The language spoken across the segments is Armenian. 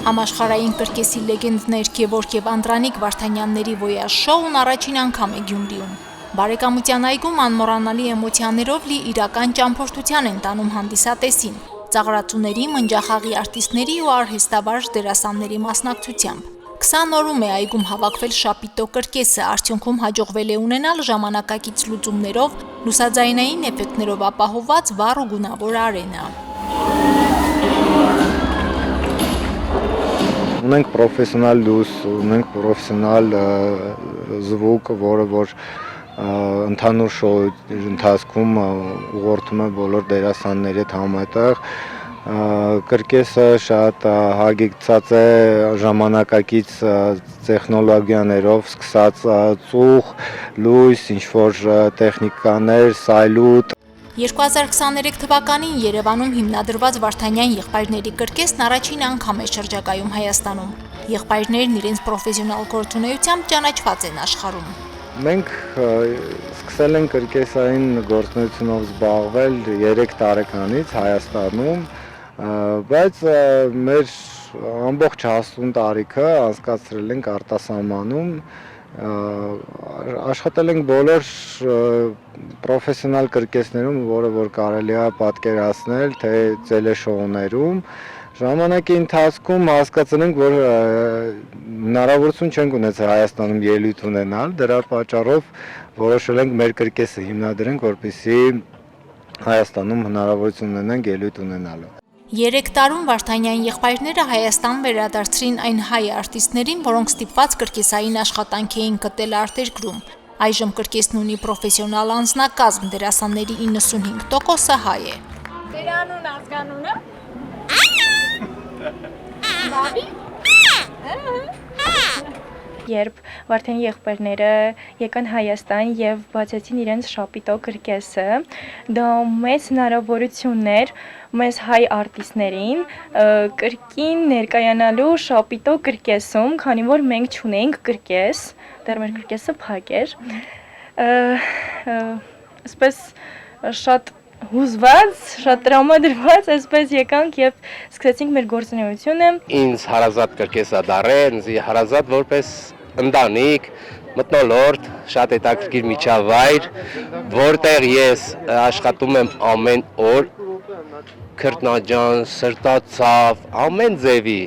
Համաշխարհային կրկեսի լեգենդներ Գևորգ եւ Անդրանիկ Վարդանյանների Voyage շոուն առաջին անգամ է Գյումրիում։ Բարեկամության այգում անմոռանալի էմոցիաներով լի իրական ճամփորդության են տանում հանդիսատեսին, ծաղրածուների, մնջախաղի արտիստների ու արհեստավարժ դերասանների մասնակցությամբ։ 20 օրում է այգում հավաքվել Շապիտո կրկեսը, արդյունքում հաջողվել է ունենալ ժամանակակից լուծումներով, լուսաձայնային էֆեկտներով ապահովված վառ ու գունավոր արենա։ Ունենք պրոֆեսիոնալ լույս, ունենք պրոֆեսիոնալ զվուկ, որը որ ընդհանուր շոուի ընթացքում ուղղորդում է բոլոր դերասանների հետ համատեղ։ Կրկեսը շատ հագեցած է ժամանակակից տեխնոլոգիաներով, սկսած ծուխ, լույս, ինչ-որ տեխնիկաներ, սայլուտ։ 2023 թվականին Երևանում հիմնադրված Վարդանյան եղբայրների կրկեսն առաջին անգամ է շրջագայում Հայաստանում։ Եղբայրներն իրենց պրոֆեսիոնալ գործունեությամբ ճանաչված են աշխարհում։ Մենք սկսել ենք կրկեսային գործունեությունով զբաղվել 3 տարեկանից Հայաստանում, բայց մեր ամբողջ հասուն տարիքը անցկացրել ենք արտասահմանում, աշխատել ենք բոլոր պրոֆեսիոնալ կրկեսներում, որը որ կարելի է պատկերացնել, թե տելեշոուներում։ Ժամանակի ընթացքում հասկացել ենք, որ հնարավորություն չենք ունեցել Հայաստանում ելույթ ունենալ, դրա պատճառով որոշել ենք մեր կրկեսը հիմնադրենք, որպեսզի Հայաստանում հնարավորություն ունենանք ելույթ ունենալու։ 3 տարում Վարդանյան եղբայրները Հայաստան վերադարձրին այն հայ արտիստներին, որոնք ստիպված կրկեսային աշխատանք էին գտել արտերկրում։ Այժմ կրկեսն ունի պրոֆեսիոնալ անձնակազմ, դերասանների 95%-ը հայ է։ Ձեր անուն ազգանունը։ Երբ Վարդանի եղբայրները եկան Հայաստան եւ բացեցին իրենց Շապիտո կրկեսը, դա մեծ հնարավորություն էր մեզ հայ արտիստներին կրկին ներկայանալու Շապիտո կրկեսում, քանի որ մենք չունեինք կրկես, դեռ մեր կրկեսը փակ էր։ Այսպես շատ հուզված, շատ տրամադրված, այսպես եկանք եւ սկսեցինք մեր գործունեությունը։ Ինձ հարազատ կրկեսա դարեն, հարազատ որպես ընտանիք, մթնոլորտ, շատ հետաքրքիր միջավայր, որտեղ ես աշխատում եմ ամեն օր, քրտնաջան, սրտացավ, ամեն ձևի,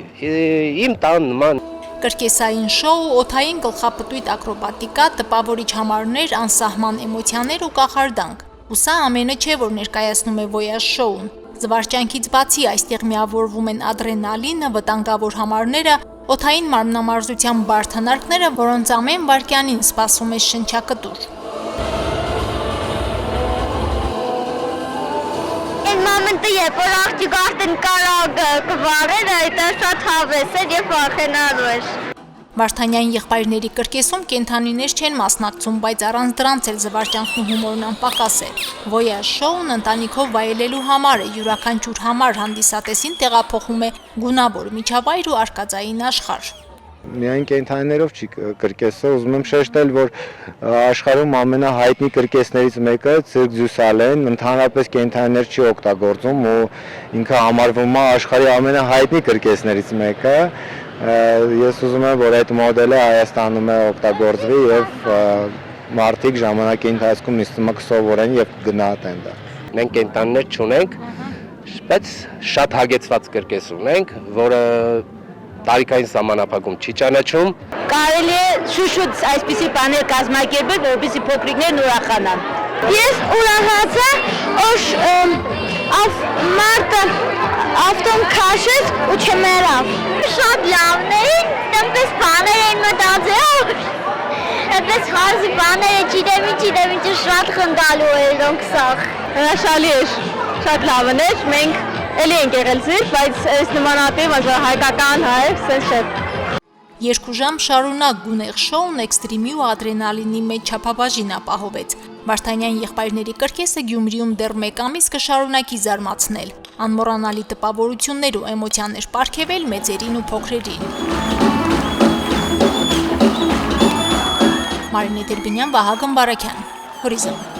իմ տան նման։ Կրկեսային շոու, օդային գլխապտույտ ակրոբատիկա, տպավորիչ համարներ, անսահման էմոցիաներ ու կախարդանք։ Ու սա ամենը չէ, որ ներկայացնում է Voyage շոուն։ Զվարճանքից բացի այստեղ միավորվում են ադրենալինը, վտանգավոր համարները, օդային մարմնամարզության բարդ հնարքները, որոնց ամեն վայրկյանին սպասում է շնչակտուր։ Այն մոմենտը, երբ որ աղջիկը արդեն կարագ կվարեր, այդ շատ հավես էր եւ վախենալու էր։ Վարդանյան եղբայրների կրկեսում կենդանիներ չեն մասնակցում, բայց առանց դրանց էլ զվարճանքն ու հումորն անպակաս է։ Voyage շոուն ընտանիքով վայելելու համար է, յուրաքանչյուր համար հանդիսատեսին տեղափոխում է գունավոր միջավայր ու արկածային աշխարհ։ Միայն կենդանիներով չի կրկեսը, ուզում եմ շեշտել, որ աշխարհում ամենահայտնի կրկեսներից մեկը Cirque du Soleil-ն ընդհանրապես կենդանիներ չի օգտագործում ու ինքը համարվում է աշխարհի ամենահայտնի կրկեսներից մեկը։ Ես ուզում եմ, որ այդ մոդելը Հայաստանում է օգտագործվի եւ մարդիկ ժամանակի ընթացքում նստում կսովորեն եւ գնահատեն դա։ Մենք կենտանիներ չունենք, բայց շատ հագեցված կրկես ունենք, որը տարիքային սահմանափակում չի ճանաչում։ Կարելի է շուշուց այսպիսի բաներ կազմակերպել, որպեսզի փոքրիկներն ուրախանան։ Ես ուրախացա, որ մարդը ավտոն քաշեց ու չմեռավ։ Շատ լավն էին, այնպես բաներ էին մտածել, այնպես հազի բաներ չիտեմ ինչ շատ խնդալու էր դոնքսախ։ Հրաշալի էր, շատ լավն էր, մենք էլի ենք եղել զիր, բայց այս նմանատիպ հայկական հայ, սենց չէ։ 2 ժամ շարունակ գունեղ շոուն էքստրիմի ու ադրենալինի մեջ չափաբաժին ապահովեց։ Վարդանյան եղբայրների կրկեսը Գյումրիում դեռ 1 ամիս կշարունակի զարմացնել, անմոռանալի տպավորություններ ու էմոցիաներ պարգևել մեծերին ու փոքրերին։ Մարինե Տերբինյան, Վահագն Բարաքյան, Հորիզոն։